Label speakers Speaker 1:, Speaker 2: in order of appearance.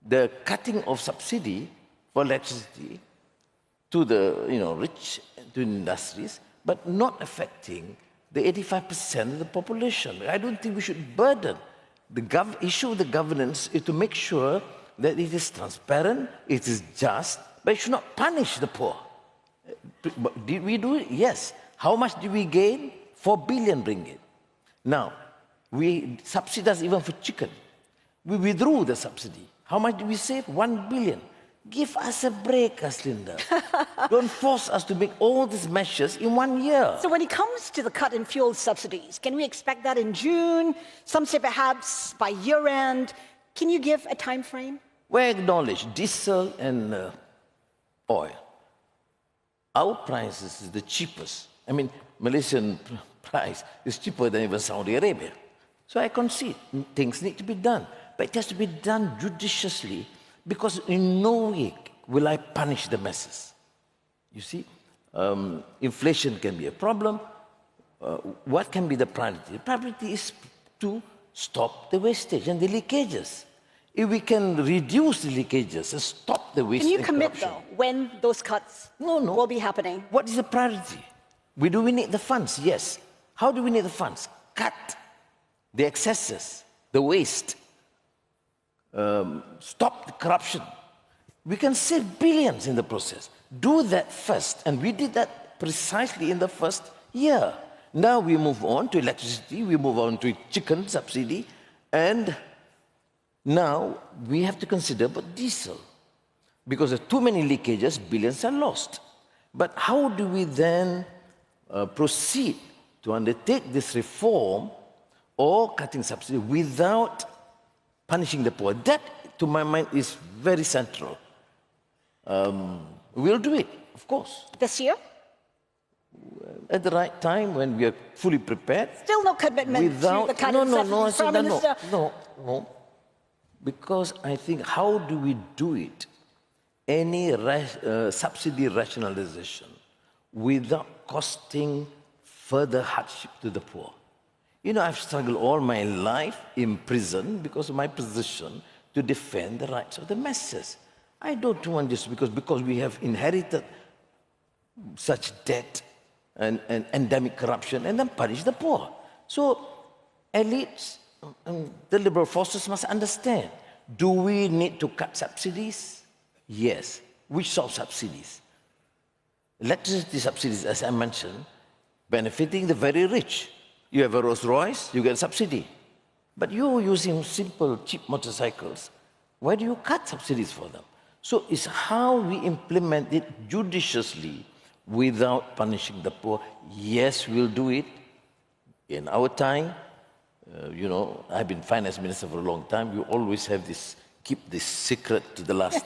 Speaker 1: the cutting of subsidy for electricity to the rich, to industries, but not affecting the 85% of the population. I don't think we should burden the issue of the governance is to make sure that it is transparent, it is just, but it should not punish the poor. Did we do it? Yes. How much did we gain? 4 billion ringgit. Now, we subsidize even for chicken. We withdrew the subsidy. How much did we save? 1 billion. Give us a break, Aslinda. Don't force us to make all these measures in 1 year.
Speaker 2: So when it comes to the cut in fuel subsidies, can we expect that in June? Some say perhaps by year-end. Can you give a time frame?
Speaker 1: We acknowledge diesel and oil. Our prices is the cheapest. I mean, Malaysian price is cheaper than even Saudi Arabia. So I concede things need to be done. But it has to be done judiciously, because in no way will I punish the masses. You see, inflation can be a problem. What can be the priority? The priority is to stop the wastage and the leakages. If we can reduce the leakages and stop the wastage.
Speaker 2: Can you commit, though, when those cuts will be happening?
Speaker 1: What is the priority? Do we need the funds? Yes. How do we need the funds? Cut the excesses, the waste. Stop the corruption. We can save billions in the process. Do that first. And we did that precisely in the first year. Now we move on to electricity, we move on to chicken subsidy, and now we have to consider about diesel. Because of too many leakages, billions are lost. But how do we then proceed to undertake this reform or cutting subsidy without punishing the poor? That, to my mind, is very central. We'll do it, of course.
Speaker 2: This year?
Speaker 1: At the right time, when we are fully prepared.
Speaker 2: Still no commitment to the kind of Prime Minister?
Speaker 1: No. Because I think, how do we do it? Any subsidy rationalization without costing further hardship to the poor. I've struggled all my life in prison because of my position to defend the rights of the masses. I don't want this because we have inherited such debt and endemic corruption and then punish the poor. So elites, the liberal forces must understand, do we need to cut subsidies? Yes. Which sort of subsidies? Electricity subsidies, as I mentioned, benefiting the very rich. You have a Rolls Royce, you get a subsidy. But you're using simple, cheap motorcycles. Why do you cut subsidies for them? So it's how we implement it judiciously without punishing the poor. Yes, we'll do it in our time. I've been finance minister for a long time. You always have this, keep this secret to the last.